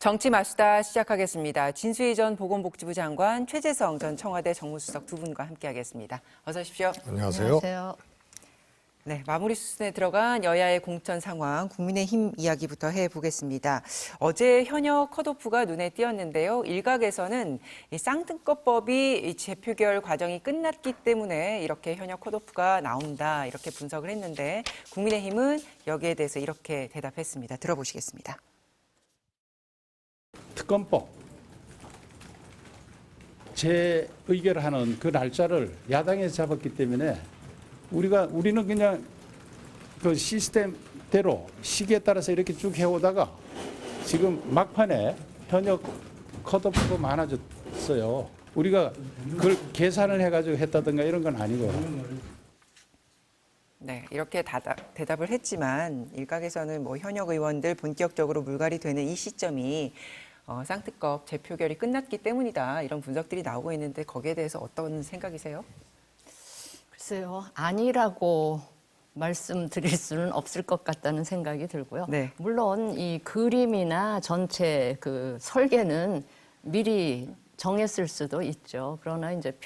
정치 마수다 시작하겠습니다. 진수희 전 보건복지부 장관, 최재성 전 청와대 정무수석 두 분과 함께하겠습니다. 어서 오십시오. 안녕하세요. 안녕하세요. 네, 마무리 수순에 들어간 여야의 공천 상황, 국민의힘 이야기부터 해보겠습니다. 어제 현역 컷오프가 눈에 띄었는데요. 일각에서는 이 쌍등급법이 재표결 과정이 끝났기 때문에 이렇게 현역 컷오프가 나온다 이렇게 분석을 했는데 국민의힘은 여기에 대해서 이렇게 대답했습니다. 들어보시겠습니다. 특검법 재의결하는 그 날짜를 야당에서 잡았기 때문에 우리는 그냥 그 시스템대로 시기에 따라서 이렇게 쭉 해오다가 지금 막판에 현역 컷오프가 많아졌어요. 우리가 그걸 계산을 해가지고 했다든가 이런 건 아니고요. 네, 이렇게 대답을 했지만 일각에서는 뭐 현역 의원들 본격적으로 물갈이 되는 이 시점이 쌍특검 재표결이 끝났기 때문이다 이런 분석들이 나오고 있는데 거기에 대해서 어떤 생각이세요? 글쎄요, 아니라고 말씀드릴 수는 없을 것 같다는 생각이 들고요. 네. 물론 이 그림이나 전체 그 설계는 미리 정했을 수도 있죠. 그러나 이제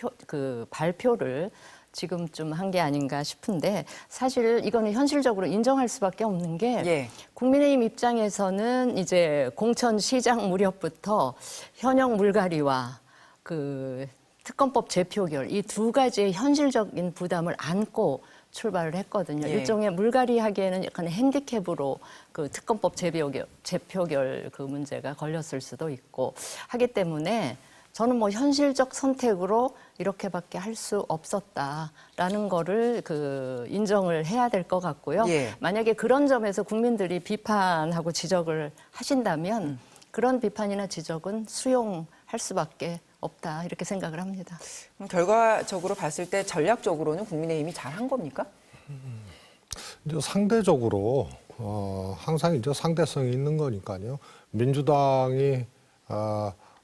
발표를 지금쯤 한 게 아닌가 싶은데 사실 이거는 현실적으로 인정할 수밖에 없는 게 예. 국민의힘 입장에서는 이제 공천 시작 무렵부터 현역 물갈이와 그 특검법 재표결 이 두 가지의 현실적인 부담을 안고 출발을 했거든요. 예. 일종의 물갈이하기에는 약간 핸디캡으로 그 특검법 재표결 그 문제가 걸렸을 수도 있고 하기 때문에 저는 뭐 현실적 선택으로 이렇게밖에 할 수 없었다라는 거를 인정을 해야 될 것 같고요. 예. 만약에 그런 점에서 국민들이 비판하고 지적을 하신다면 그런 비판이나 지적은 수용할 수밖에 없다 이렇게 생각을 합니다. 그럼 결과적으로 봤을 때 전략적으로는 국민의힘이 잘한 겁니까? 이제 상대적으로 항상 이제 상대성이 있는 거니까요. 민주당이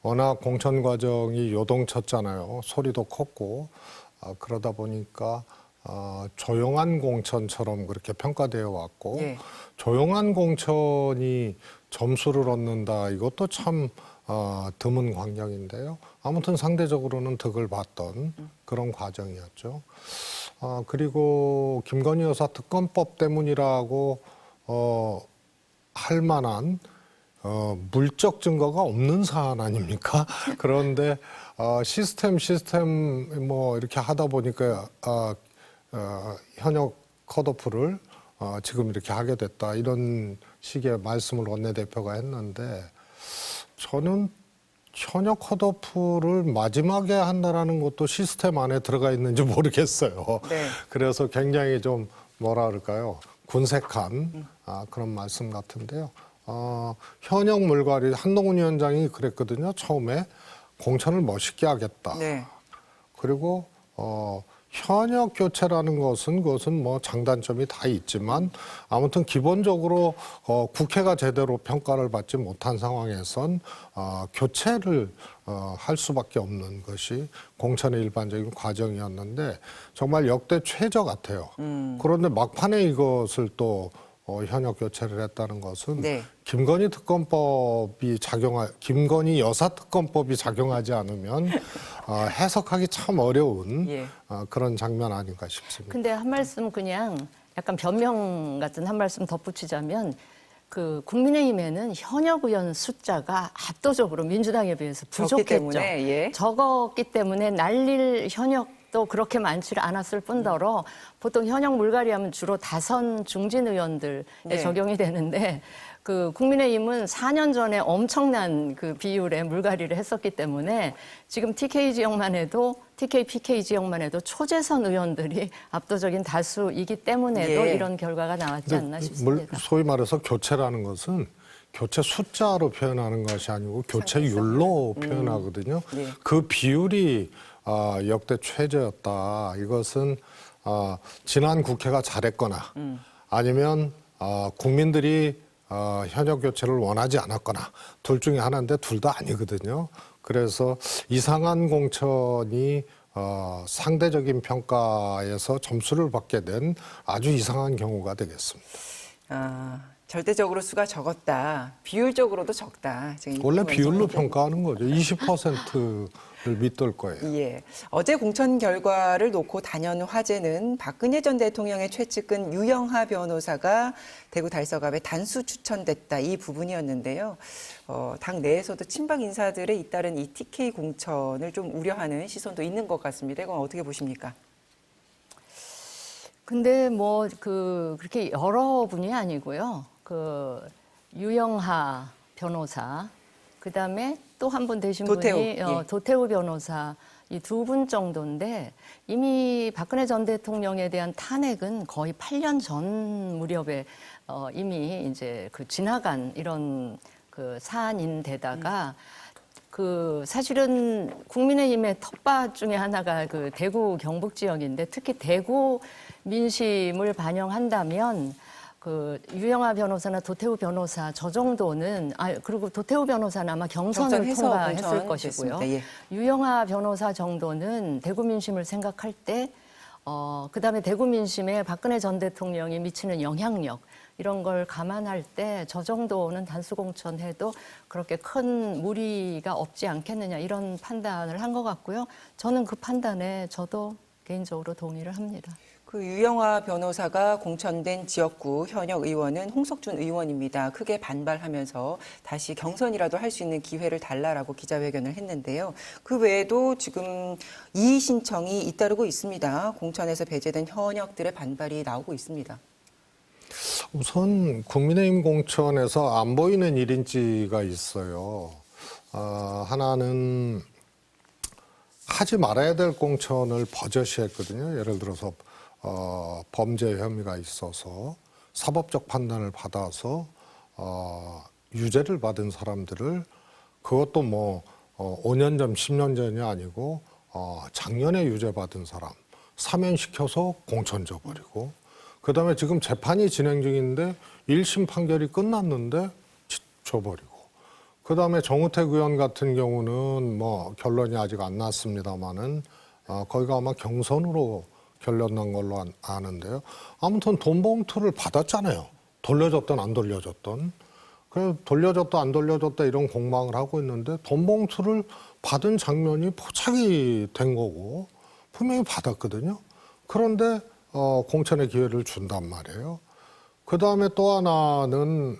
워낙 공천 과정이 요동쳤잖아요. 소리도 컸고 그러다 보니까 조용한 공천처럼 그렇게 평가되어 왔고 예. 조용한 공천이 점수를 얻는다 이것도 참 드문 광경인데요. 아무튼 상대적으로는 득을 봤던 그런 과정이었죠. 그리고 김건희 여사 특검법 때문이라고 할 만한 물적 증거가 없는 사안 아닙니까? 그런데 시스템 뭐 이렇게 하다 보니까 현역 컷오프를 지금 이렇게 하게 됐다 이런 식의 말씀을 원내대표가 했는데 저는 현역 컷오프를 마지막에 한다라는 것도 시스템 안에 들어가 있는지 모르겠어요. 네. 그래서 굉장히 좀 뭐라 그럴까요? 군색한 그런 말씀 같은데요. 현역 물갈이 한동훈 위원장이 그랬거든요. 처음에 공천을 멋있게 하겠다. 네. 그리고 현역 교체라는 그것은 뭐 장단점이 다 있지만 아무튼 기본적으로 국회가 제대로 평가를 받지 못한 상황에선 교체를 할 수밖에 없는 것이 공천의 일반적인 과정이었는데 정말 역대 최저 같아요. 그런데 막판에 이것을 또 현역 교체를 했다는 것은 네. 김건희 여사 특검법이 작용하지 않으면 해석하기 참 어려운 예. 그런 장면 아닌가 싶습니다. 근데 한 말씀 그냥 약간 변명 같은 한 말씀 덧붙이자면 국민의힘에는 현역 의원 숫자가 압도적으로 민주당에 비해서 부족했죠. 때문에, 예. 적었기 때문에 날릴 현역도 그렇게 많지를 않았을 뿐더러 보통 현역 물갈이하면 주로 다선 중진 의원들에 네. 적용이 되는데 국민의힘은 4년 전에 엄청난 비율의 물갈이를 했었기 때문에 지금 TK, PK 지역만 해도 초재선 의원들이 압도적인 다수이기 때문에도 예. 이런 결과가 나왔지 않나 싶습니다. 소위 말해서 교체라는 것은 교체 숫자로 표현하는 것이 아니고 교체율로 표현하거든요. 예. 그 비율이 역대 최저였다. 이것은 지난 국회가 잘했거나 아니면 국민들이 현역 교체를 원하지 않았거나 둘 중에 하나인데 둘 다 아니거든요. 그래서 이상한 공천이 상대적인 평가에서 점수를 받게 된 아주 이상한 경우가 되겠습니다. 절대적으로 수가 적었다. 비율적으로도 적다. 지금 원래 이동관 비율로 정도. 평가하는 거죠. 20%를 밑돌 거예요. 예. 어제 공천 결과를 놓고 단연 화제는 박근혜 전 대통령의 최측근 유영하 변호사가 대구 달서갑에 단수 추천됐다 이 부분이었는데요. 당 내에서도 친박 인사들의 잇따른 이 TK 공천을 좀 우려하는 시선도 있는 것 같습니다. 이건 어떻게 보십니까? 근데 뭐 그렇게 여러 분이 아니고요. 유영하 변호사, 그다음에 또 한 분 되신 도태우, 분이 예. 도태우 변호사 이 두 분 정도인데 이미 박근혜 전 대통령에 대한 탄핵은 거의 8년 전 무렵에 이미 이제 지나간 이런 사안인데다가 사실은 국민의힘의 텃밭 중에 하나가 대구 경북 지역인데 특히 대구 민심을 반영한다면 유영하 변호사나 도태우 변호사 저 정도는 그리고 도태우 변호사는 아마 경선을 경선해서 통과했을 것이고요. 됐습니다. 예. 유영하 변호사 정도는 대구 민심을 생각할 때 그다음에 대구 민심에 박근혜 전 대통령이 미치는 영향력 이런 걸 감안할 때 저 정도는 단수 공천해도 그렇게 큰 무리가 없지 않겠느냐 이런 판단을 한 것 같고요. 저는 그 판단에 저도 개인적으로 동의를 합니다. 유영하 변호사가 공천된 지역구 현역 의원은 홍석준 의원입니다. 크게 반발하면서 다시 경선이라도 할 수 있는 기회를 달라라고 기자회견을 했는데요. 그 외에도 지금 이의 신청이 잇따르고 있습니다. 공천에서 배제된 현역들의 반발이 나오고 있습니다. 우선 국민의힘 공천에서 안 보이는 1인지가 있어요. 하나는 하지 말아야 될 공천을 버젓이 했거든요. 예를 들어서 범죄 혐의가 있어서 사법적 판단을 받아서 유죄를 받은 사람들을 그것도 뭐 5년 전, 10년 전이 아니고 작년에 유죄 받은 사람 사면시켜서 공천 줘버리고 그다음에 지금 재판이 진행 중인데 1심 판결이 끝났는데 줘버리고 그다음에 정우택 의원 같은 경우는 뭐 결론이 아직 안 났습니다마는 거기가 아마 경선으로 결론 난 걸로 아는데요. 아무튼 돈 봉투를 받았잖아요. 돌려줬던 안 돌려줬던. 그래서 돌려줬다 안 돌려줬다 이런 공방을 하고 있는데 돈 봉투를 받은 장면이 포착이 된 거고 분명히 받았거든요. 그런데 공천의 기회를 준단 말이에요. 그다음에 또 하나는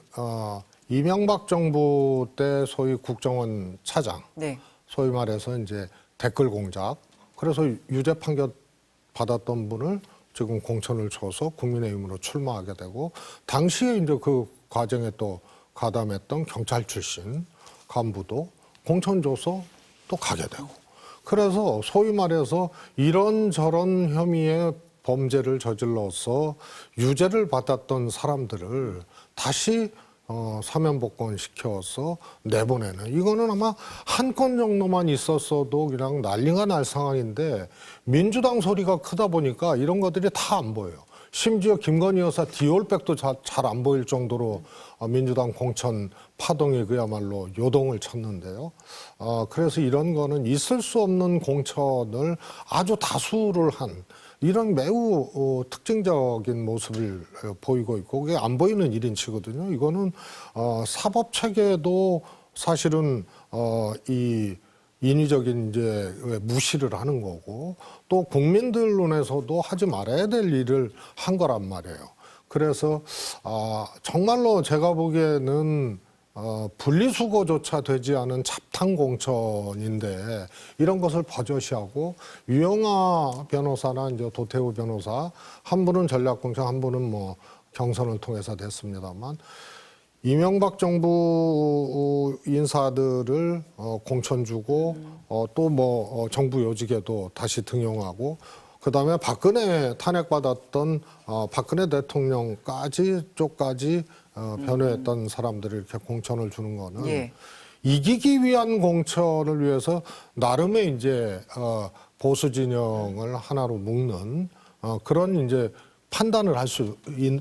이명박 정부 때 소위 국정원 차장, 네. 소위 말해서 이제 댓글 공작. 그래서 유죄 판결 받았던 분을 지금 공천을 줘서 국민의힘으로 출마하게 되고 당시에 이제 그 과정에 또 가담했던 경찰 출신 간부도 공천 줘서 또 가게 되고 그래서 소위 말해서 이런저런 혐의의 범죄를 저질러서 유죄를 받았던 사람들을 다시 사면복권 시켜서 내보내는 이거는 아마 한 건 정도만 있었어도 그냥 난리가 날 상황인데 민주당 소리가 크다 보니까 이런 것들이 다 안 보여요. 심지어 김건희 여사 디올백도 잘 안 보일 정도로 민주당 공천 파동이 그야말로 요동을 쳤는데요. 그래서 이런 거는 있을 수 없는 공천을 아주 다수를 한 이런 매우 특징적인 모습을 보이고 있고 그게 안 보이는 1인치거든요. 이거는 사법 체계도 사실은 이 인위적인 이제 무시를 하는 거고 또 국민들 눈에서도 하지 말아야 될 일을 한 거란 말이에요. 그래서 정말로 제가 보기에는 분리수거조차 되지 않은 잡탕 공천인데 이런 것을 버젓이 하고 유영하 변호사나 이제 도태우 변호사 한 분은 전략공천 한 분은 뭐 경선을 통해서 됐습니다만 이명박 정부 인사들을 공천 주고 또 뭐 정부 요직에도 다시 등용하고 그다음에 박근혜 탄핵받았던 박근혜 대통령까지 쪽까지 변호했던 사람들이 이렇게 공천을 주는 거는 예. 이기기 위한 공천을 위해서 나름의 이제 보수 진영을 하나로 묶는 그런 이제 판단을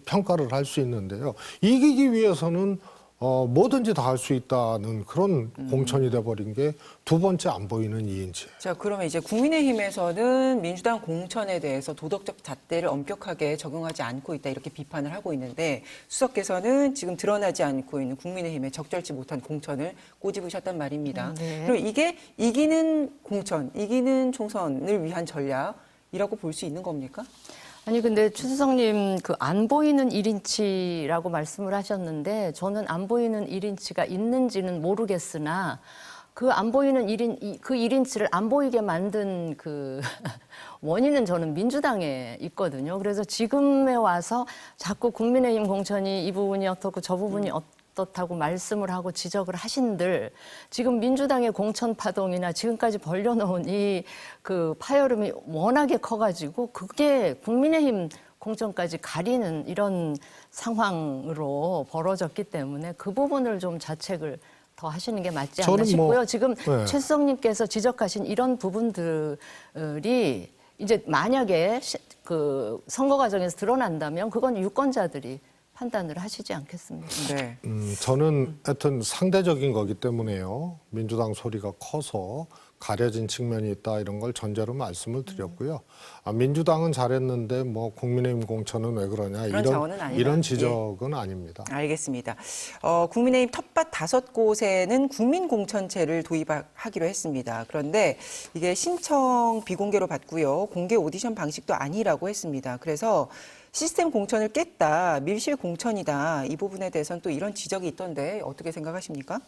평가를 할 수 있는데요. 이기기 위해서는 뭐든지 다 할 수 있다는 그런 공천이 돼버린 게 두 번째 안 보이는 이인치예요. 자, 그러면 이제 국민의힘에서는 민주당 공천에 대해서 도덕적 잣대를 엄격하게 적용하지 않고 있다 이렇게 비판을 하고 있는데 수석께서는 지금 드러나지 않고 있는 국민의힘의 적절치 못한 공천을 꼬집으셨단 말입니다. 네. 그럼 이게 이기는 공천, 이기는 총선을 위한 전략이라고 볼 수 있는 겁니까? 아니 근데 추수성님 그 안 보이는 1인치라고 말씀을 하셨는데 저는 안 보이는 1인치가 있는지는 모르겠으나 그 안 보이는 그 1인치를 안 보이게 만든 그 원인은 저는 민주당에 있거든요. 그래서 지금에 와서 자꾸 국민의힘 공천이 이 부분이 어떻고 저 부분이 어떻다고 말씀을 하고 지적을 하신들 지금 민주당의 공천 파동이나 지금까지 벌려놓은 이 그 파열음이 워낙에 커가지고 그게 국민의힘 공천까지 가리는 이런 상황으로 벌어졌기 때문에 그 부분을 좀 자책을 더 하시는 게 맞지 않나 저는 싶고요. 지금 네. 최수성님께서 지적하신 이런 부분들이 이제 만약에 그 선거 과정에서 드러난다면 그건 유권자들이 판단을 하시지 않겠습니까? 네. 저는 하여튼 상대적인 거기 때문에요. 민주당 소리가 커서 가려진 측면이 있다 이런 걸 전제로 말씀을 드렸고요. 민주당은 잘했는데 뭐 국민의힘 공천은 왜 그러냐 그런 자원은 아니다. 이런 지적은 아닙니다. 알겠습니다. 국민의힘 텃밭 5곳에는 국민공천제를 도입하기로 했습니다. 그런데 이게 신청 비공개로 받고요. 공개 오디션 방식도 아니라고 했습니다. 그래서 시스템 공천을 깼다, 밀실 공천이다. 이 부분에 대해서는 또 이런 지적이 있던데 어떻게 생각하십니까?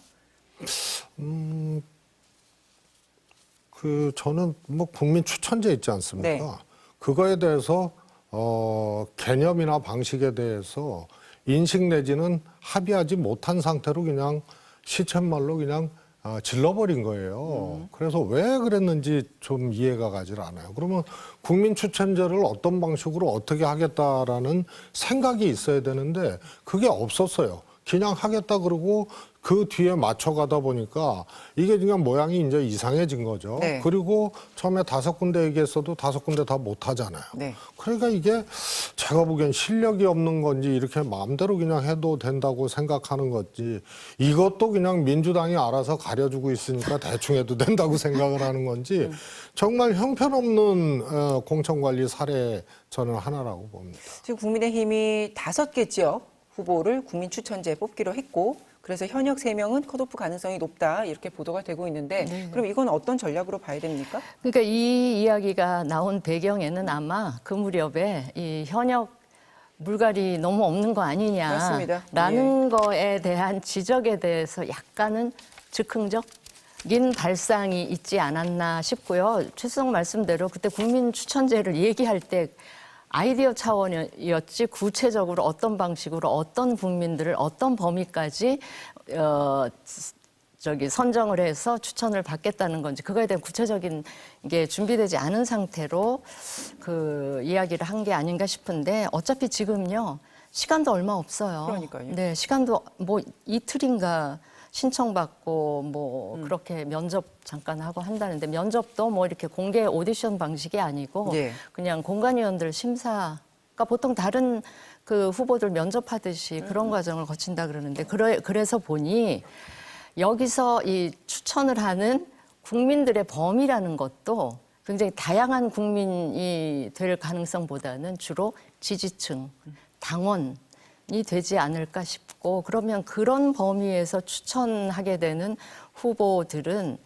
저는 뭐 국민 추천제 있지 않습니까? 네. 그거에 대해서 개념이나 방식에 대해서 인식 내지는 합의하지 못한 상태로 그냥 시쳇말로 그냥 질러버린 거예요. 그래서 왜 그랬는지 좀 이해가 가질 않아요. 그러면 국민 추천제를 어떤 방식으로 어떻게 하겠다라는 생각이 있어야 되는데 그게 없었어요. 그냥 하겠다 그러고 그 뒤에 맞춰가다 보니까 이게 그냥 모양이 이제 이상해진 거죠. 네. 그리고 처음에 5군데 얘기했어도 5군데 다 못하잖아요. 네. 그러니까 이게 제가 보기엔 실력이 없는 건지 이렇게 마음대로 그냥 해도 된다고 생각하는 건지 이것도 그냥 민주당이 알아서 가려주고 있으니까 대충 해도 된다고 생각을 하는 건지 정말 형편없는 공천관리 사례 저는 하나라고 봅니다. 지금 국민의힘이 5개 지역 후보를 국민추천제에 뽑기로 했고 그래서 현역 3명은 컷오프 가능성이 높다 이렇게 보도가 되고 있는데 그럼 이건 어떤 전략으로 봐야 됩니까? 그러니까 이 이야기가 나온 배경에는 아마 그 무렵에 이 현역 물갈이 너무 없는 거 맞습니다. 아니냐라는 거에 대한 지적에 대해서 약간은 즉흥적인 발상이 있지 않았나 싶고요. 최수성 말씀대로 그때 국민 추천제를 얘기할 때 아이디어 차원이었지 구체적으로 어떤 방식으로 어떤 국민들을 어떤 범위까지 선정을 해서 추천을 받겠다는 건지 그거에 대한 구체적인 게 준비되지 않은 상태로 그 이야기를 한 게 아닌가 싶은데 어차피 지금요 시간도 얼마 없어요. 그러니까요. 네, 시간도 뭐 이틀인가 신청받고 뭐 그렇게 면접 잠깐 하고 한다는데 면접도 뭐 이렇게 공개 오디션 방식이 아니고 예. 그냥 공관위원들 심사가 보통 다른 그 후보들 면접하듯이 그런 과정을 거친다 그러는데 그래서 보니 여기서 이 추천을 하는 국민들의 범위라는 것도 굉장히 다양한 국민이 될 가능성보다는 주로 지지층, 당원이 되지 않을까 싶고 그러면 그런 범위에서 추천하게 되는 후보들은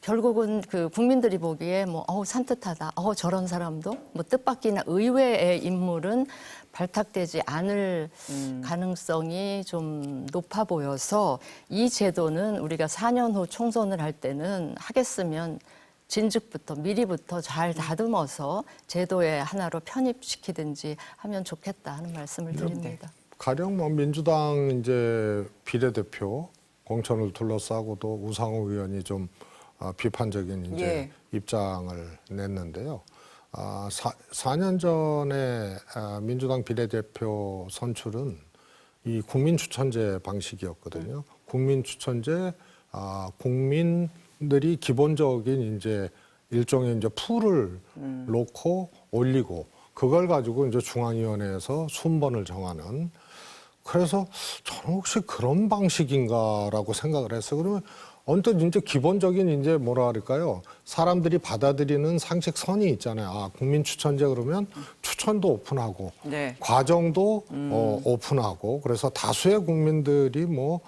결국은 그 국민들이 보기에 뭐 산뜻하다, 저런 사람도 뭐 뜻밖이나 의외의 인물은 발탁되지 않을 가능성이 좀 높아 보여서 이 제도는 우리가 4년 후 총선을 할 때는 하겠으면 진즉부터 미리부터 잘 다듬어서 제도의 하나로 편입시키든지 하면 좋겠다 하는 말씀을 드립니다. 가령 뭐 민주당 이제 비례대표 공천을 둘러싸고도 우상호 의원이 좀 비판적인 이제 예. 입장을 냈는데요. 4년 전에 민주당 비례대표 선출은 이 국민추천제 방식이었거든요. 국민추천제 국민들이 기본적인 이제 일종의 이제 풀을 놓고 올리고 그걸 가지고 이제 중앙위원회에서 순번을 정하는 그래서 저는 혹시 그런 방식인가라고 생각을 했어요. 그러면 언뜻 이제 기본적인 이제 뭐라 그럴까요? 사람들이 받아들이는 상식선이 있잖아요. 아, 국민 추천제 그러면 추천도 오픈하고 네. 과정도 오픈하고 그래서 다수의 국민들이 뭐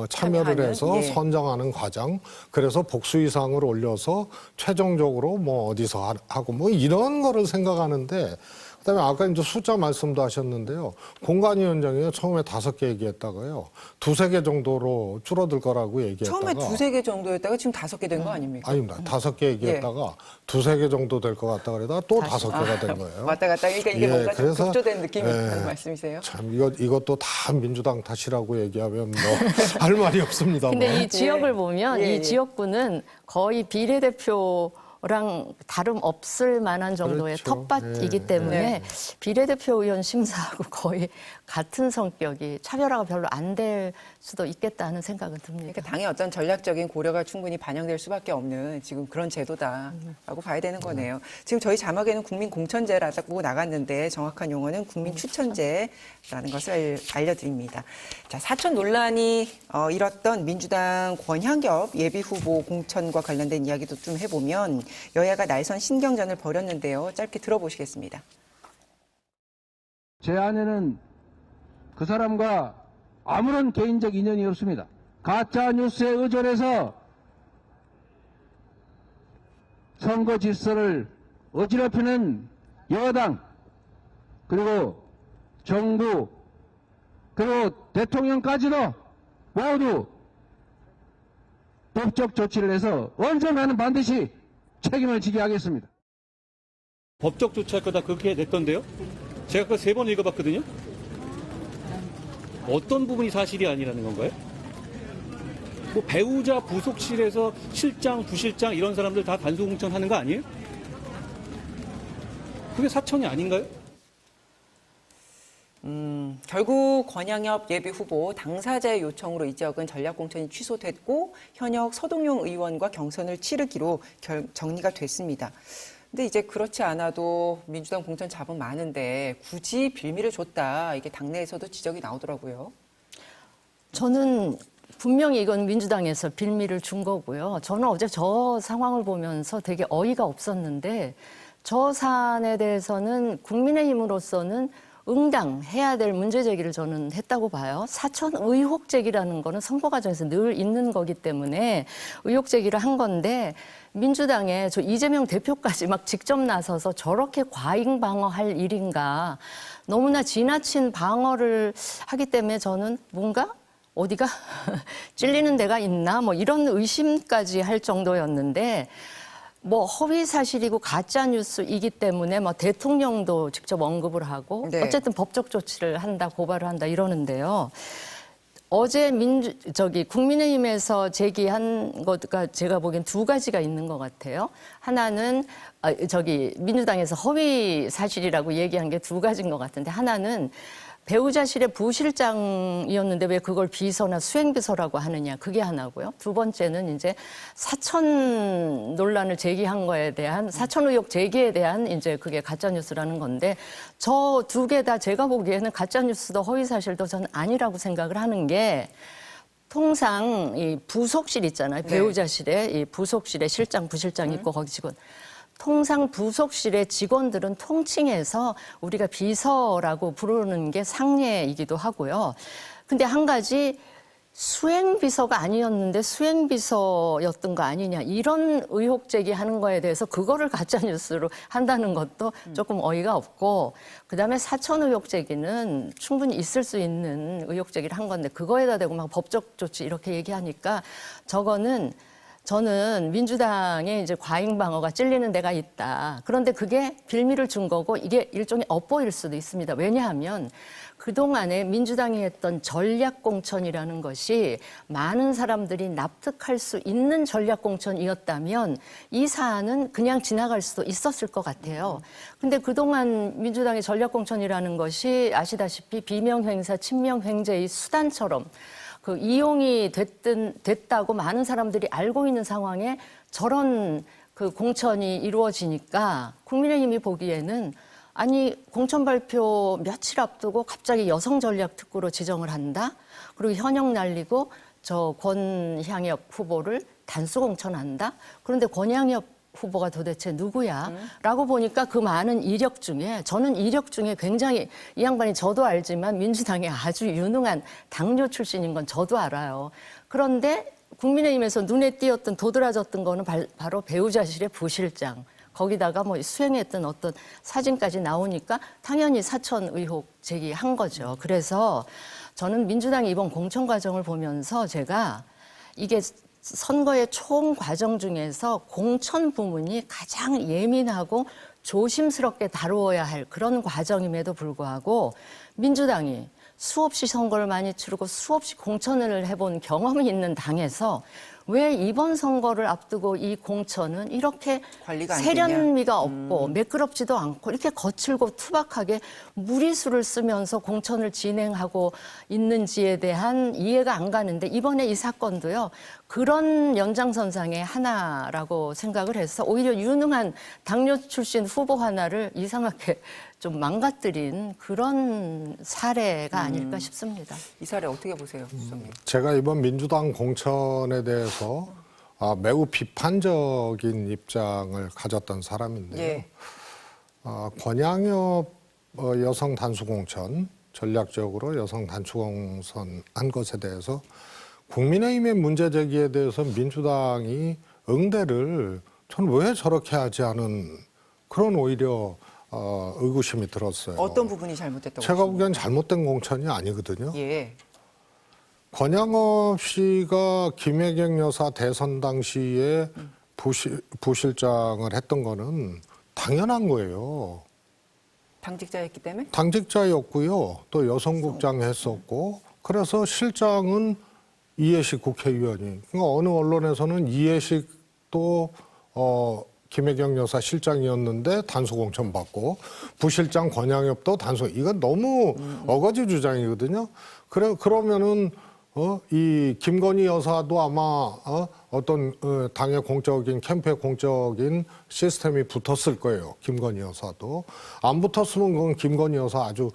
참여를 참여하는? 해서 예. 선정하는 과정 그래서 복수 이상을 올려서 최종적으로 뭐 어디서 하고 뭐 이런 거를 생각하는데 그다음에 아까 이제 숫자 말씀도 하셨는데요. 공관위원장이 처음에 5개 얘기했다가요. 2-3개 정도로 줄어들 거라고 얘기했다가 처음에 2-3개 정도였다가 지금 5개 된 거 아닙니까? 아닙니다. 5개 얘기했다가 2-3개 정도 될 것 같다 그러다가 또 5개가 된 거예요. 왔다 갔다 그러니까 이게 예, 뭔가 좀 그래서, 급조된 느낌이라는 예, 말씀이세요? 참 이것도 다 민주당 탓이라고 얘기하면 뭐 할 말이 없습니다. 근데 이 지역을 보면 예, 예. 이 지역구는 거의 비례대표랑 다름없을 만한 정도의 그렇죠. 텃밭이기 예, 때문에 네. 비례대표 의원 심사하고 거의 같은 성격이 차별화가 별로 안 될 수도 있겠다는 생각은 듭니다. 그러니까 당의 어떤 전략적인 고려가 충분히 반영될 수밖에 없는 지금 그런 제도다라고 봐야 되는 거네요. 지금 저희 자막에는 국민공천제라고 나갔는데 정확한 용어는 국민추천제라는 것을 알려드립니다. 자, 사천 논란이 일었던 민주당 권향겹 예비후보 공천과 관련된 이야기도 좀 해보면 여야가 날선 신경전을 벌였는데요. 짧게 들어보시겠습니다. 제 안에는 그 사람과 아무런 개인적 인연이 없습니다. 가짜 뉴스에 의존해서 선거 질서를 어지럽히는 여당 그리고 정부 그리고 대통령까지도 모두 법적 조치를 해서 언젠가는 반드시 책임을 지게 하겠습니다. 법적 조치할 거다 그렇게 냈던데요? 제가 그거 3번 읽어봤거든요. 어떤 부분이 사실이 아니라는 건가요? 뭐 배우자 부속실에서 실장, 부실장 이런 사람들 다 단수공천하는 거 아니에요? 그게 사천이 아닌가요? 결국 권향엽 예비후보 당사자의 요청으로 이 지역은 전략공천이 취소됐고 현역 서동용 의원과 경선을 치르기로 정리가 됐습니다. 근데 이제 그렇지 않아도 민주당 공천 자본 많은데 굳이 빌미를 줬다. 이게 당내에서도 지적이 나오더라고요. 저는 분명히 이건 민주당에서 빌미를 준 거고요. 저는 어제 저 상황을 보면서 되게 어이가 없었는데 저 사안에 대해서는 국민의힘으로서는 응당해야 될 문제 제기를 저는 했다고 봐요. 사천 의혹 제기라는 거는 선거 과정에서 늘 있는 거기 때문에 의혹 제기를 한 건데 민주당의 저 이재명 대표까지 막 직접 나서서 저렇게 과잉 방어할 일인가 너무나 지나친 방어를 하기 때문에 저는 뭔가 어디가 찔리는 데가 있나 뭐 이런 의심까지 할 정도였는데 뭐 허위 사실이고 가짜 뉴스이기 때문에 뭐 대통령도 직접 언급을 하고 네. 어쨌든 법적 조치를 한다 고발을 한다 이러는데요. 어제 국민의힘에서 제기한 것가 제가 보기엔 2가지가 있는 것 같아요. 하나는 민주당에서 허위 사실이라고 얘기한 게 2가지인 것 같은데 하나는 배우자실의 부실장이었는데 왜 그걸 비서나 수행비서라고 하느냐 그게 하나고요. 2번째는 이제 사천 논란을 제기한 거에 대한 사천 의혹 제기에 대한 이제 그게 가짜 뉴스라는 건데 저 2개 다 제가 보기에는 가짜 뉴스도 허위 사실도 저는 아니라고 생각을 하는 게 통상 이 부속실 있잖아요. 네. 배우자실에 이 부속실에 실장 부실장 있고 거기 직원 통상 부속실의 직원들은 통칭해서 우리가 비서라고 부르는 게 상례이기도 하고요. 근데 한 가지 수행비서가 아니었는데 수행비서였던 거 아니냐 이런 의혹 제기하는 거에 대해서 그거를 가짜뉴스로 한다는 것도 조금 어이가 없고 그다음에 사천 의혹 제기는 충분히 있을 수 있는 의혹 제기를 한 건데 그거에다 대고 막 법적 조치 이렇게 얘기하니까 저는 민주당의 이제 과잉 방어가 찔리는 데가 있다. 그런데 그게 빌미를 준 거고 이게 일종의 업보일 수도 있습니다. 왜냐하면 그동안에 민주당이 했던 전략공천이라는 것이 많은 사람들이 납득할 수 있는 전략공천이었다면 이 사안은 그냥 지나갈 수도 있었을 것 같아요. 근데 그동안 민주당의 전략공천이라는 것이 아시다시피 비명행사, 친명횡재의 수단처럼 그 이용이 됐다고 많은 사람들이 알고 있는 상황에 저런 그 공천이 이루어지니까 국민의힘이 보기에는 아니 공천 발표 며칠 앞두고 갑자기 여성 전략 특구로 지정을 한다. 그리고 현역 날리고 저 권향엽 후보를 단수 공천한다. 그런데 권향엽 후보가 도대체 누구야? 라고 보니까 그 많은 이력 중에 저는 이력 중에 굉장히 이 양반이 저도 알지만 민주당의 아주 유능한 당뇨 출신인 건 저도 알아요. 그런데 국민의힘에서 눈에 띄었던 도드라졌던 거는 바로 배우자실의 부실장. 거기다가 뭐 수행했던 어떤 사진까지 나오니까 당연히 사천 의혹 제기한 거죠. 그래서 저는 민주당이 이번 공천 과정을 보면서 제가 이게 선거의 총 과정 중에서 공천 부문이 가장 예민하고 조심스럽게 다루어야 할 그런 과정임에도 불구하고 민주당이 수없이 선거를 많이 치르고 수없이 공천을 해본 경험이 있는 당에서 왜 이번 선거를 앞두고 이 공천은 이렇게 관리가 안 세련미가 없고 매끄럽지도 않고 이렇게 거칠고 투박하게 무리수를 쓰면서 공천을 진행하고 있는지에 대한 이해가 안 가는데 이번에 이 사건도요. 그런 연장선상의 하나라고 생각을 해서 오히려 유능한 당뇨 출신 후보 하나를 이상하게 좀 망가뜨린 그런 사례가 아닐까 싶습니다. 이 사례 어떻게 보세요, 수석님? 제가 이번 민주당 공천에 대해서 매우 비판적인 입장을 가졌던 사람인데요. 예. 권양엽 여성 단수 공천, 전략적으로 여성 단수 공천 한 것에 대해서 국민의힘의 문제 제기에 대해서 민주당이 응대를 저는 왜 저렇게 하지 않은 그런 오히려 의구심이 들었어요. 어떤 부분이 잘못됐다고 제가 보십니까? 보기엔 잘못된 공천이 아니거든요. 예. 권양업 씨가 김혜경 여사 대선 당시에 부실장을 했던 거는 당연한 거예요. 당직자였기 때문에? 당직자였고요. 또 여성국장 했었고 그래서 실장은 이해식 국회의원이. 그러니까 어느 언론에서는 이해식도 김혜경 여사 실장이었는데 단수 공천 받고 부실장 권양엽도 단수. 이건 너무 어거지 주장이거든요. 그러면은 이 김건희 여사도 아마 어떤 당의 공적인 캠프의 공적인 시스템이 붙었을 거예요. 김건희 여사도 안 붙었으면 그건 김건희 여사 아주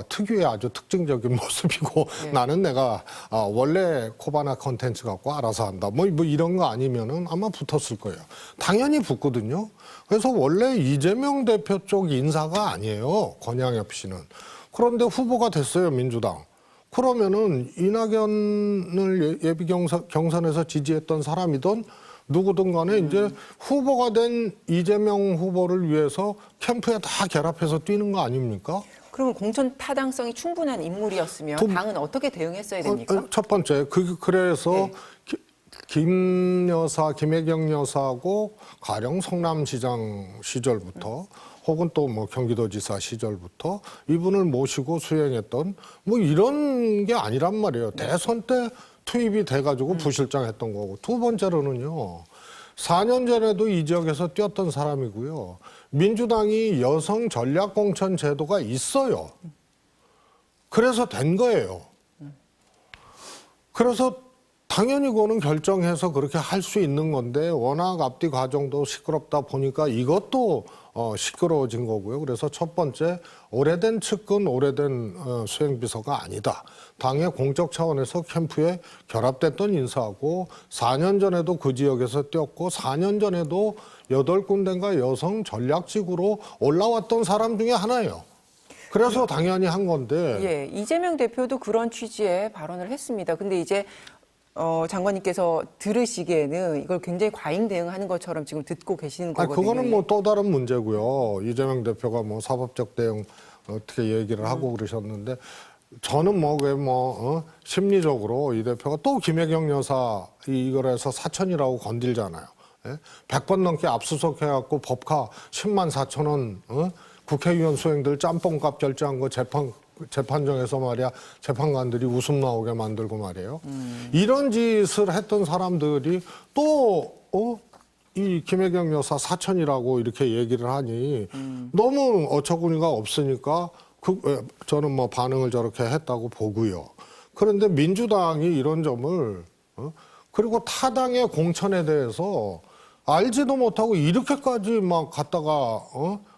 특유의 아주 특징적인 모습이고 나는 내가 원래 코바나 컨텐츠 갖고 알아서 한다. 뭐 이런 거 아니면은 아마 붙었을 거예요. 당연히 붙거든요. 그래서 원래 이재명 대표 쪽 인사가 아니에요. 권양엽 씨는. 그런데 후보가 됐어요, 민주당. 그러면은 이낙연을 예비 경선에서 지지했던 사람이든 누구든 간에 이제 후보가 된 이재명 후보를 위해서 캠프에 다 결합해서 뛰는 거 아닙니까? 그러면 공천 타당성이 충분한 인물이었으면 당은 어떻게 대응했어야 됩니까? 첫 번째, 그래서 네. 김혜경 여사하고 가령 성남시장 시절부터 혹은 또 뭐 경기도지사 시절부터 이분을 모시고 수행했던 뭐 이런 게 아니란 말이에요. 대선 때 투입이 돼가지고 부실장 했던 거고. 두 번째로는요. 4년 전에도 이 지역에서 뛰었던 사람이고요. 민주당이 여성 전략공천 제도가 있어요. 그래서 된 거예요. 그래서 당연히 그거는 결정해서 그렇게 할 수 있는 건데 워낙 앞뒤 과정도 시끄럽다 보니까 이것도 시끄러워진 거고요. 그래서 첫 번째 오래된 측근, 오래된 수행비서가 아니다. 당의 공적 차원에서 캠프에 결합됐던 인사하고 4년 전에도 그 지역에서 뛰었고 4년 전에도 8군데인가 여성 전략직으로 올라왔던 사람 중에 하나예요. 그래서 당연히 한 건데. 예, 이재명 대표도 그런 취지의 발언을 했습니다. 근데 이제 장관님께서 들으시기에는 이걸 굉장히 과잉 대응하는 것처럼 지금 듣고 계시는 거거든요. 그거는 뭐 또 다른 문제고요. 이재명 대표가 뭐 사법적 대응 어떻게 얘기를 하고 그러셨는데 저는 심리적으로 이 대표가 또 김혜경 여사 이걸 해서 사천이라고 건들잖아요. 예? 100번 넘게 압수수색 해갖고 법카 10만 4천 원 국회의원 수행들 짬뽕값 결제한 거 재판정에서 말이야 재판관들이 웃음 나오게 만들고 말이에요. 이런 짓을 했던 사람들이 또 이 김혜경 여사 사천이라고 이렇게 얘기를 하니 너무 어처구니가 없으니까 저는 뭐 반응을 저렇게 했다고 보고요. 그런데 민주당이 이런 점을 그리고 타당의 공천에 대해서 알지도 못하고 이렇게까지 막 갖다가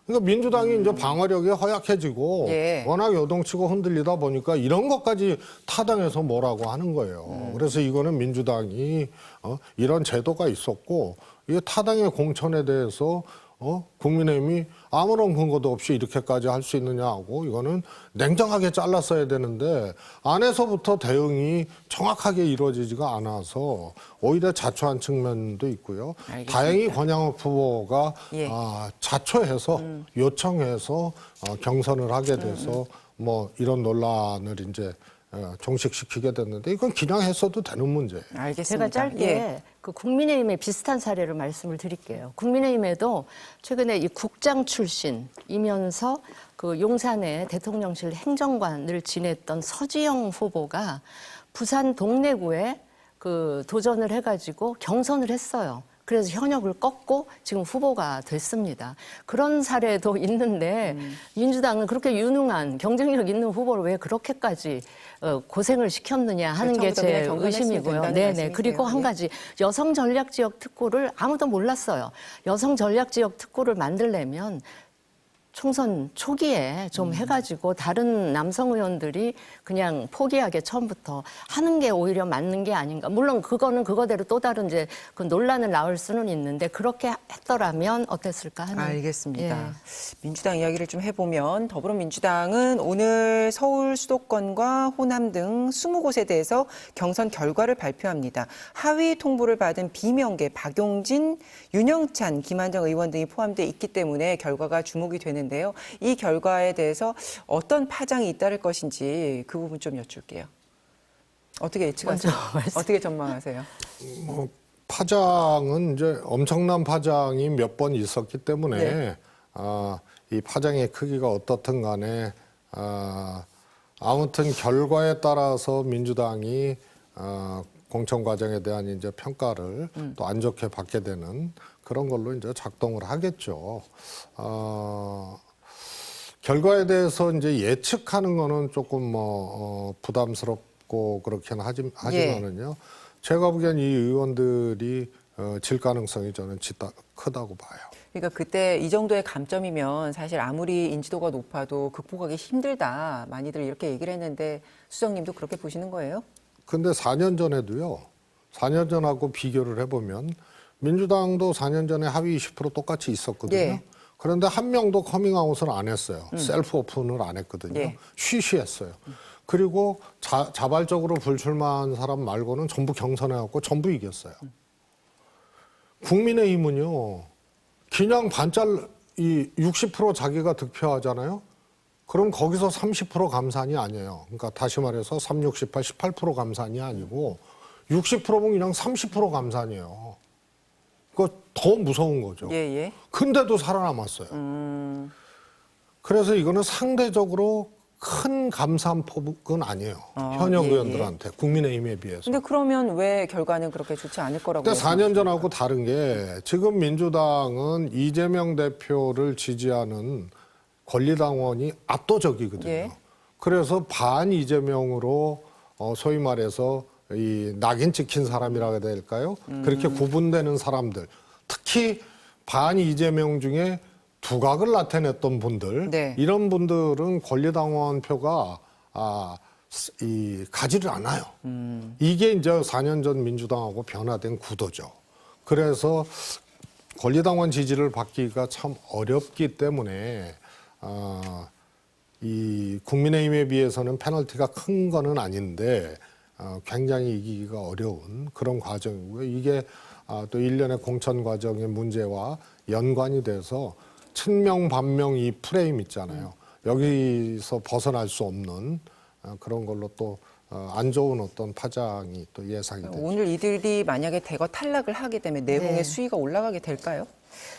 그러니까 민주당이 이제 방어력이 허약해지고 예. 워낙 요동치고 흔들리다 보니까 이런 것까지 타당해서 뭐라고 하는 거예요. 그래서 이거는 민주당이 이런 제도가 있었고 이 타당의 공천에 대해서 국민의힘이 아무런 근거도 없이 이렇게까지 할 수 있느냐 하고 이거는 냉정하게 잘랐어야 되는데 안에서부터 대응이 정확하게 이루어지지가 않아서 오히려 자초한 측면도 있고요. 알겠습니다. 다행히 권양욱 후보가 예. 자초해서 요청해서 경선을 하게 돼서 뭐 이런 논란을 이제 종식시키게 됐는데 이건 그냥 했어도 되는 문제예요. 알겠습니다. 제가 짧게 예. 그 국민의힘의 비슷한 사례를 말씀을 드릴게요. 국민의힘에도 최근에 이 국장 출신이면서 그 용산의 대통령실 행정관을 지냈던 서지영 후보가 부산 동래구에 그 도전을 해가지고 경선을 했어요. 그래서 현역을 꺾고 지금 후보가 됐습니다. 그런 사례도 있는데 민주당은 그렇게 유능한 경쟁력 있는 후보를 왜 그렇게까지 고생을 시켰느냐 하는 게 처음부터 그냥 제 경선했으면 의심이고요. 된다는 네네. 말씀이세요. 그리고 한 예. 가지 여성 전략 지역 특구를 아무도 몰랐어요. 여성 전략 지역 특구를 만들려면 총선 초기에 좀 해가지고 다른 남성 의원들이 그냥 포기하게 처음부터 하는 게 오히려 맞는 게 아닌가. 물론 그거는 그거대로 또 다른 이제 그 논란을 낳을 수는 있는데 그렇게 했더라면 어땠을까 하는. 알겠습니다. 예. 민주당 이야기를 좀 해보면 더불어민주당은 오늘 서울 수도권과 호남 등 20곳에 대해서 경선 결과를 발표합니다. 하위 통보를 받은 비명계 박용진, 윤영찬, 김한정 의원 등이 포함되어 있기 때문에 결과가 주목이 되는데요. 이 결과에 대해서 어떤 파장이 잇따를 것인지 그 부분 좀 여쭐게요. 어떻게 예측하세요? 어떻게 전망하세요? 파장은 이제 엄청난 파장이 몇 번 있었기 때문에 네. 이 파장의 크기가 어떻든 간에 아무튼 결과에 따라서 민주당이 공천 과정에 대한 이제 평가를 또 안 좋게 받게 되는 그런 걸로 이제 작동을 하겠죠. 결과에 대해서 이제 예측하는 거는 조금 부담스럽고 그렇긴 하지만은요. 제가 보기엔 이 의원들이 질 가능성이 저는 크다고 봐요. 그러니까 그때 이 정도의 감점이면 사실 아무리 인지도가 높아도 극복하기 힘들다. 많이들 이렇게 얘기를 했는데 수정님도 그렇게 보시는 거예요? 근데 4년 전에도요. 4년 전하고 비교를 해보면 민주당도 4년 전에 하위 20% 똑같이 있었거든요. 예. 그런데 한 명도 커밍아웃을 안 했어요. 셀프 오픈을 안 했거든요. 예. 쉬쉬했어요. 그리고 자발적으로 불출마한 사람 말고는 전부 경선해갖고 전부 이겼어요. 국민의힘은요. 그냥 반짤 이 60% 자기가 득표하잖아요. 그럼 거기서 30% 감산이 아니에요. 그러니까 다시 말해서 3, 68, 18% 감산이 아니고 60%면 그냥 30% 감산이에요. 그거 더 무서운 거죠. 예. 근데도 살아남았어요. 그래서 이거는 상대적으로 큰 감산폭은 아니에요. 현역 예. 의원들한테 국민의힘에 비해서. 근데 그러면 왜 결과는 그렇게 좋지 않을 거라고 근데 4년 전하고 다른 게 지금 민주당은 이재명 대표를 지지하는 권리당원이 압도적이거든요. 예. 그래서 반 이재명으로 소위 말해서 이 낙인 찍힌 사람이라 해야 될까요? 그렇게 구분되는 사람들, 특히 반 이재명 중에 두각을 나타냈던 분들, 네. 이런 분들은 권리당원 표가 가지를 않아요. 이게 이제 4년 전 민주당하고 변화된 구도죠. 그래서 권리당원 지지를 받기가 참 어렵기 때문에 이 국민의힘에 비해서는 페널티가 큰 거는 아닌데 굉장히 이기기가 어려운 그런 과정이고요. 이게 또 일련의 공천 과정의 문제와 연관이 돼서 친명 반명 이 프레임 있잖아요. 여기서 벗어날 수 없는 그런 걸로 또 안 좋은 어떤 파장이 또 예상이 되죠. 오늘 이들이 만약에 대거 탈락을 하게 되면 내공의 네. 수위가 올라가게 될까요?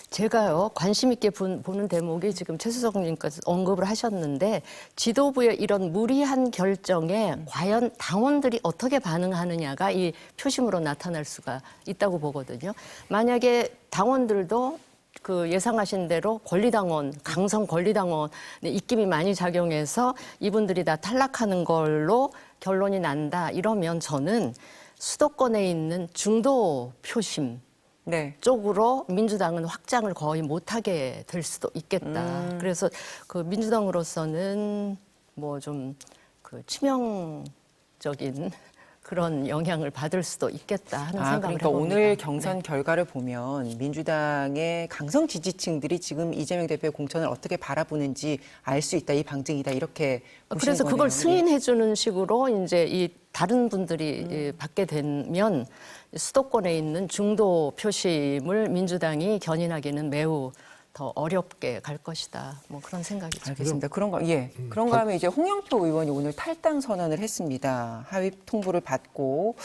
제가요 관심 있게 보는 대목이 지금 최수정님께서 언급을 하셨는데 지도부의 이런 무리한 결정에 과연 당원들이 어떻게 반응하느냐가 이 표심으로 나타날 수가 있다고 보거든요. 만약에 당원들도 그 예상하신 대로 권리당원, 강성 권리당원 입김이 많이 작용해서 이분들이 다 탈락하는 걸로 결론이 난다 이러면 저는 수도권에 있는 중도 표심 네. 쪽으로 민주당은 확장을 거의 못하게 될 수도 있겠다. 그래서 그 민주당으로서는 뭐 좀 그 치명적인 그런 영향을 받을 수도 있겠다 하는 생각을 그러니까 해봅니다. 오늘 경선 네. 결과를 보면 민주당의 강성 지지층들이 지금 이재명 대표의 공천을 어떻게 바라보는지 알 수 있다, 이 방증이다, 이렇게 보시는 그래서 거네요. 그걸 예. 승인해 주는 식으로 이제 이 다른 분들이 받게 되면 수도권에 있는 중도 표심을 민주당이 견인하기는 매우 더 어렵게 갈 것이다. 뭐 그런 생각이 듭니다. 알겠습니다. 그런가 하면 이제 홍영표 의원이 오늘 탈당 선언을 했습니다. 하위 통보를 받고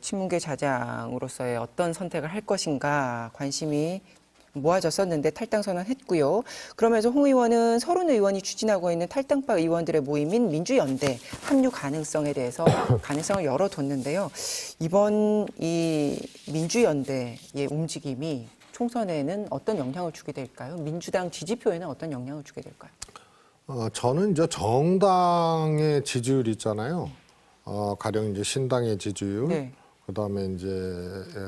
친문계 자장으로서의 어떤 선택을 할 것인가 관심이 모아졌었는데 탈당 선언했고요. 그러면서 홍 의원은 서른 의원이 추진하고 있는 탈당파 의원들의 모임인 민주연대 합류 가능성에 대해서 가능성을 열어뒀는데요. 이번 이 민주연대의 움직임이 총선에는 어떤 영향을 주게 될까요? 민주당 지지표에는 어떤 영향을 주게 될까요? 저는 이제 정당의 지지율 있잖아요. 가령 이제 신당의 지지율, 네. 그다음에 이제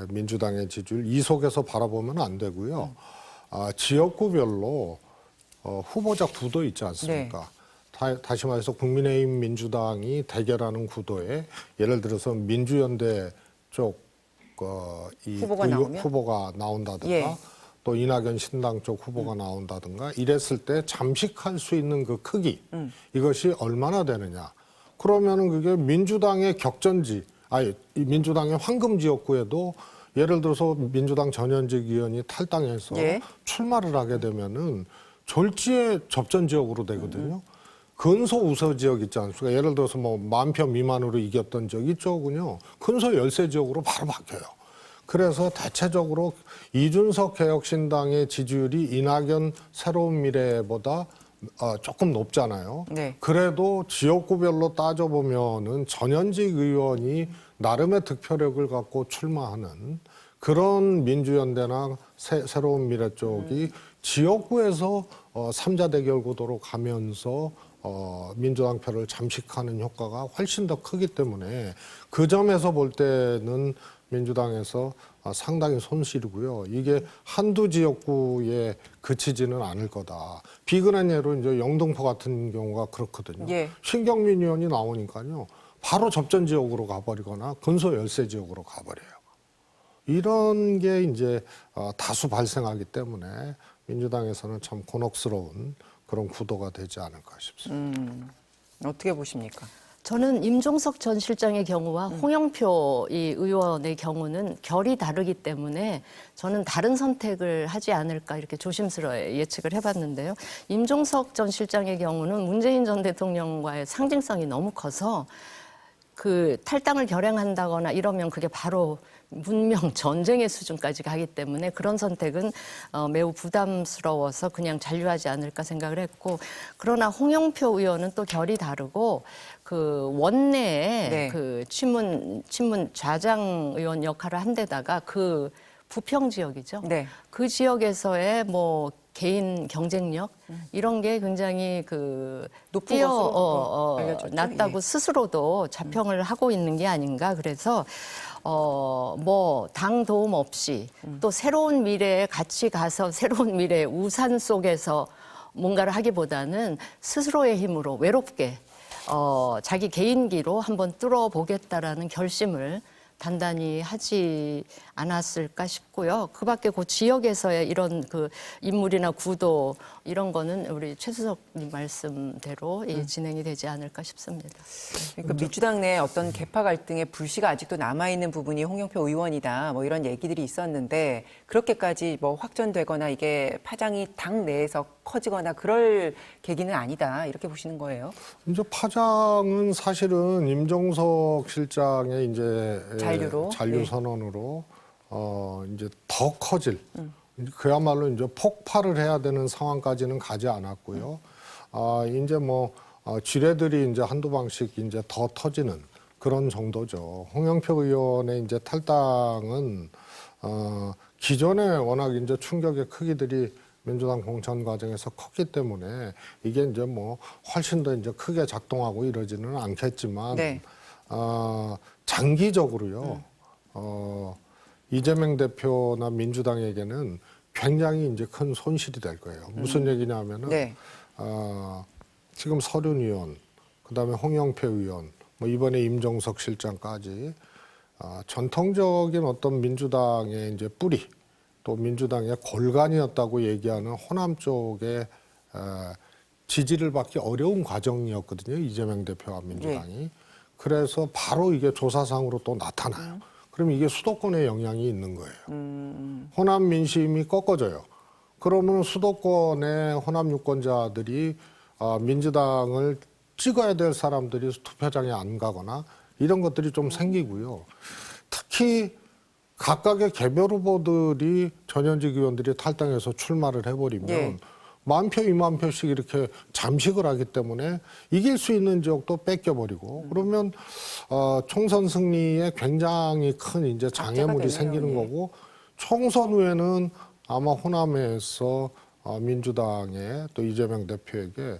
민주당의 지지율 이 속에서 바라보면 안 되고요. 지역구별로 후보자 구도 있지 않습니까? 다시 말해서 국민의힘 민주당이 대결하는 구도에 예를 들어서 민주연대 쪽 후보가 나온다든가 예. 또 이낙연 신당 쪽 후보가 나온다든가 이랬을 때 잠식할 수 있는 그 크기 이것이 얼마나 되느냐. 그러면은 그게 민주당의 격전지, 민주당의 황금 지역구에도 예를 들어서 민주당 전현직 의원이 탈당해서 예. 출마를 하게 되면은 졸지의 접전 지역으로 되거든요. 근소 우세 지역 있지 않습니까? 예를 들어서 뭐 10,000표 미만으로 이겼던 지역 이쪽은요. 근소 열세 지역으로 바로 바뀌어요. 그래서 대체적으로 이준석 개혁신당의 지지율이 이낙연 새로운 미래보다 조금 높잖아요. 네. 그래도 지역구별로 따져보면은 전현직 의원이 나름의 득표력을 갖고 출마하는 그런 민주연대나 새로운 미래 쪽이 지역구에서 3자 대결 구도로 가면서 민주당 표를 잠식하는 효과가 훨씬 더 크기 때문에 그 점에서 볼 때는 민주당에서 상당히 손실이고요. 이게 한두 지역구에 그치지는 않을 거다. 비근한 예로 이제 영등포 같은 경우가 그렇거든요. 예. 신경민 의원이 나오니까요. 바로 접전 지역으로 가버리거나 근소 열세 지역으로 가버려요. 이런 게 이제 다수 발생하기 때문에 민주당에서는 참 곤혹스러운 그런 구도가 되지 않을까 싶습니다. 어떻게 보십니까? 저는 임종석 전 실장의 경우와 홍영표 이 의원의 경우는 결이 다르기 때문에 저는 다른 선택을 하지 않을까 이렇게 조심스레 예측을 해봤는데요. 임종석 전 실장의 경우는 문재인 전 대통령과의 상징성이 너무 커서 그 탈당을 결행한다거나 이러면 그게 바로 문명 전쟁의 수준까지 가기 때문에 그런 선택은 매우 부담스러워서 그냥 잔류하지 않을까 생각을 했고, 그러나 홍영표 의원은 또 결이 다르고 그 원내에 네. 그 친문 좌장 의원 역할을 한 데다가 그 부평 지역이죠. 네. 그 지역에서의 뭐 개인 경쟁력 이런 게 굉장히 그 높은 것으로 알려졌죠. 낮다고 예. 스스로도 자평을 하고 있는 게 아닌가. 그래서 뭐 당 도움 없이 또 새로운 미래에 같이 가서 새로운 미래의 우산 속에서 뭔가를 하기보다는 스스로의 힘으로 외롭게 자기 개인기로 한번 뚫어보겠다라는 결심을 단단히 하지 않았을까 싶고요. 그 밖에 그 지역에서의 이런 그 인물이나 구도 이런 거는 우리 최수석님 말씀대로 진행이 되지 않을까 싶습니다. 그러니까 민주당 내 어떤 계파 갈등의 불씨가 아직도 남아있는 부분이 홍영표 의원이다, 뭐 이런 얘기들이 있었는데 그렇게까지 뭐 확전되거나 이게 파장이 당 내에서 커지거나 그럴 계기는 아니다, 이렇게 보시는 거예요? 이제 파장은 사실은 임종석 실장의 이제 잔류 네. 선언으로 이제 더 커질 그야말로 이제 폭발을 해야 되는 상황까지는 가지 않았고요. 이제 뭐 지뢰들이 이제 한두 방씩 이제 더 터지는 그런 정도죠. 홍영표 의원의 이제 탈당은 기존에 워낙 이제 충격의 크기들이 민주당 공천 과정에서 컸기 때문에 이게 이제 뭐 훨씬 더 이제 크게 작동하고 이러지는 않겠지만 네. 장기적으로요. 이재명 대표나 민주당에게는 굉장히 이제 큰 손실이 될 거예요. 무슨 얘기냐면은 네. 지금 서륜 의원, 그다음에 홍영표 의원, 뭐 이번에 임종석 실장까지 전통적인 어떤 민주당의 이제 뿌리, 또 민주당의 골간이었다고 얘기하는 호남 쪽에 지지를 받기 어려운 과정이었거든요. 이재명 대표와 민주당이. 그래서 바로 이게 조사상으로 또 나타나요. 그럼 이게 수도권에 영향이 있는 거예요. 호남 민심이 꺾어져요. 그러면 수도권의 호남 유권자들이 민주당을 찍어야 될 사람들이 투표장에 안 가거나 이런 것들이 좀 생기고요. 특히 각각의 개별 후보들이 전현직 의원들이 탈당해서 출마를 해버리면 예. 10,000표, 20,000표씩 이렇게 잠식을 하기 때문에 이길 수 있는 지역도 뺏겨버리고 그러면 총선 승리에 굉장히 큰 이제 장애물이 되네요. 생기는 예. 거고 총선 후에는 아마 호남에서 민주당의 또 이재명 대표에게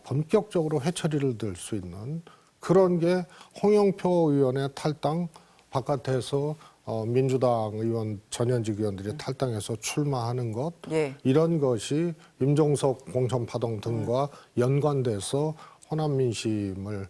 본격적으로 회초리를 들 수 있는 그런 게 홍영표 의원의 탈당 바깥에서 민주당 의원 전현직 의원들이 탈당해서 출마하는 것 예. 이런 것이 임종석 공천파동 등과 연관돼서 호남 민심을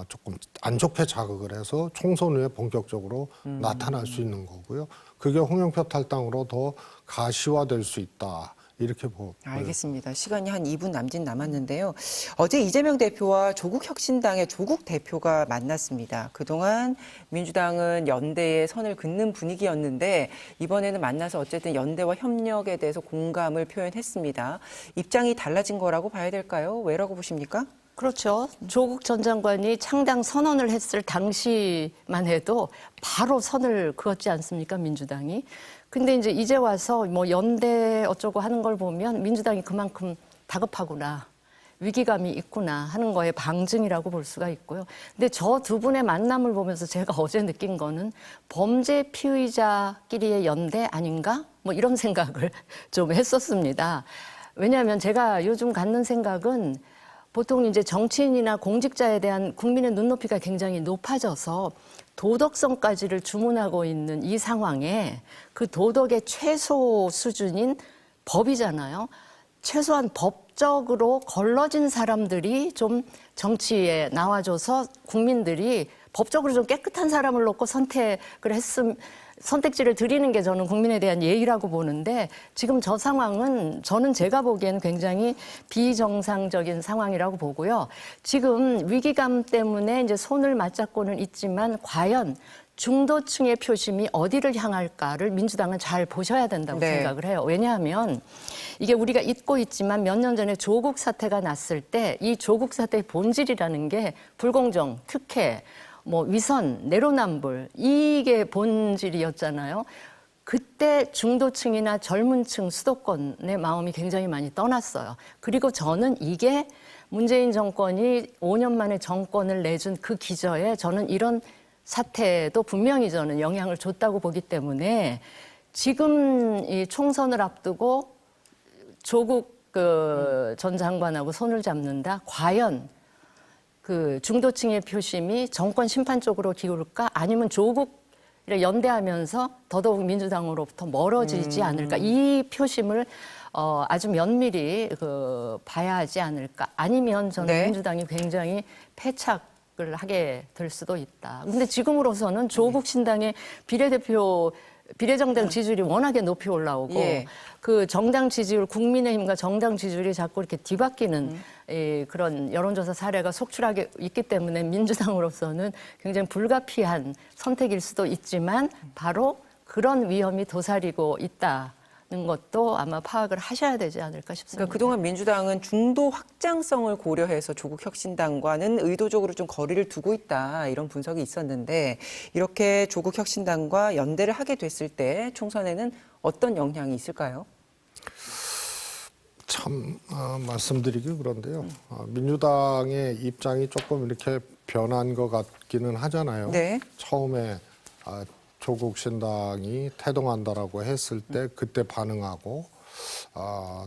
조금 안 좋게 자극을 해서 총선 후에 본격적으로 나타날 수 있는 거고요. 그게 홍영표 탈당으로 더 가시화될 수 있다. 이렇게 알겠습니다. 시간이 한 2분 남짓 남았는데요. 어제 이재명 대표와 조국혁신당의 조국 대표가 만났습니다. 그동안 민주당은 연대에 선을 긋는 분위기였는데 이번에는 만나서 어쨌든 연대와 협력에 대해서 공감을 표현했습니다. 입장이 달라진 거라고 봐야 될까요? 왜라고 보십니까? 그렇죠. 조국 전 장관이 창당 선언을 했을 당시만 해도 바로 선을 그었지 않습니까, 민주당이. 근데 이제 와서 뭐 연대 어쩌고 하는 걸 보면 민주당이 그만큼 다급하구나, 위기감이 있구나 하는 거에 방증이라고 볼 수가 있고요. 근데 저 두 분의 만남을 보면서 제가 어제 느낀 거는 범죄 피의자끼리의 연대 아닌가? 뭐 이런 생각을 좀 했었습니다. 왜냐하면 제가 요즘 갖는 생각은 보통 이제 정치인이나 공직자에 대한 국민의 눈높이가 굉장히 높아져서 도덕성까지를 주문하고 있는 이 상황에 그 도덕의 최소 수준인 법이잖아요. 최소한 법적으로 걸러진 사람들이 좀 정치에 나와줘서 국민들이 법적으로 좀 깨끗한 사람을 놓고 선택지를 드리는 게 저는 국민에 대한 예의라고 보는데 지금 저 상황은 저는 제가 보기에는 굉장히 비정상적인 상황이라고 보고요. 지금 위기감 때문에 이제 손을 맞잡고는 있지만 과연 중도층의 표심이 어디를 향할까를 민주당은 잘 보셔야 된다고 네. 생각을 해요. 왜냐하면 이게 우리가 잊고 있지만 몇 년 전에 조국 사태가 났을 때 이 조국 사태의 본질이라는 게 불공정, 특혜, 뭐 위선, 내로남불 이게 본질이었잖아요. 그때 중도층이나 젊은층 수도권의 마음이 굉장히 많이 떠났어요. 그리고 저는 이게 문재인 정권이 5년 만에 정권을 내준 그 기저에 저는 이런 사태도 분명히 저는 영향을 줬다고 보기 때문에 지금 이 총선을 앞두고 조국 전 장관하고 손을 잡는다. 과연 그 중도층의 표심이 정권 심판 쪽으로 기울까? 아니면 조국 연대하면서 더더욱 민주당으로부터 멀어지지 않을까? 이 표심을 아주 면밀히 봐야 하지 않을까? 아니면 저는 네. 민주당이 굉장히 패착을 하게 될 수도 있다. 근데 지금으로서는 조국 신당의 비례정당 지지율이 워낙에 높이 올라오고 예. 그 정당 지지율, 국민의힘과 정당 지지율이 자꾸 이렇게 뒤바뀌는 그런 여론조사 사례가 속출하게 있기 때문에 민주당으로서는 굉장히 불가피한 선택일 수도 있지만 바로 그런 위험이 도사리고 있다는 것도 아마 파악을 하셔야 되지 않을까 싶습니다. 그러니까 그동안 민주당은 중도 확장성을 고려해서 조국 혁신당과는 의도적으로 좀 거리를 두고 있다 이런 분석이 있었는데 이렇게 조국 혁신당과 연대를 하게 됐을 때 총선에는 어떤 영향이 있을까요? 참 말씀드리기 그런데요. 민주당의 입장이 조금 이렇게 변한 것 같기는 하잖아요. 네. 처음에 조국 신당이 태동한다라고 했을 때 그때 반응하고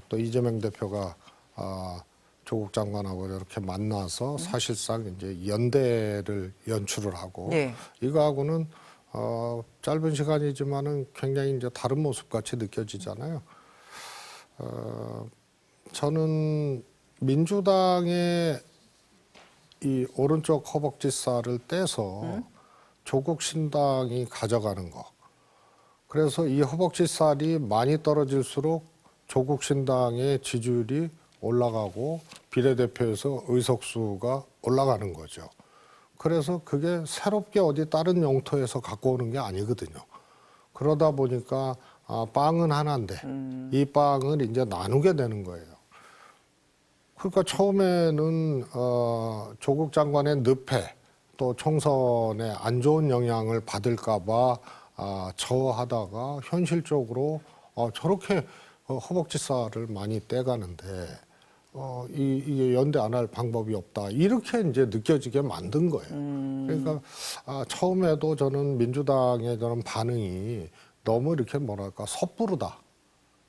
또 이재명 대표가 조국 장관하고 이렇게 만나서 사실상 이제 연대를 연출을 하고 네. 이거하고는 짧은 시간이지만은 굉장히 이제 다른 모습 같이 느껴지잖아요. 저는 민주당의 이 오른쪽 허벅지 살을 떼서 조국 신당이 가져가는 거. 그래서 이 허벅지 살이 많이 떨어질수록 조국 신당의 지지율이 올라가고 비례대표에서 의석수가 올라가는 거죠. 그래서 그게 새롭게 어디 다른 영토에서 갖고 오는 게 아니거든요. 그러다 보니까 빵은 하나인데 이 빵을 이제 나누게 되는 거예요. 그러니까 처음에는 조국 장관의 늪에 또 총선에 안 좋은 영향을 받을까봐 저하다가 현실적으로 저렇게 허벅지살을 많이 떼가는데 이게 연대 안 할 방법이 없다 이렇게 이제 느껴지게 만든 거예요. 그러니까 처음에도 저는 민주당의 저런 반응이 너무 이렇게 뭐랄까 섣부르다.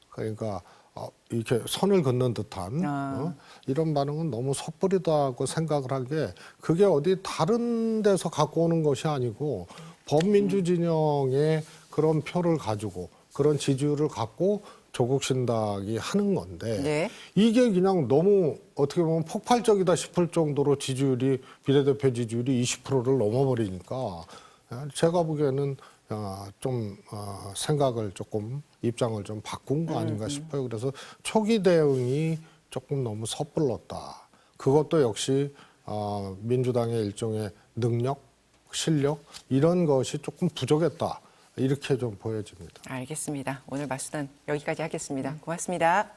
그러니까 이렇게 선을 긋는 듯한 이런 반응은 너무 섣부르다고 생각을 한 게 그게 어디 다른 데서 갖고 오는 것이 아니고 범민주 진영의 그런 표를 가지고 그런 지지율을 갖고 조국 신당이 하는 건데 네. 이게 그냥 너무 어떻게 보면 폭발적이다 싶을 정도로 지지율이 비례대표 지지율이 20%를 넘어버리니까 제가 보기에는 좀 생각을 조금 입장을 좀 바꾼 거 아닌가 싶어요. 그래서 초기 대응이 조금 너무 섣불렀다. 그것도 역시 민주당의 일종의 능력, 실력 이런 것이 조금 부족했다. 이렇게 좀 보여집니다. 알겠습니다. 오늘 말씀은 여기까지 하겠습니다. 고맙습니다.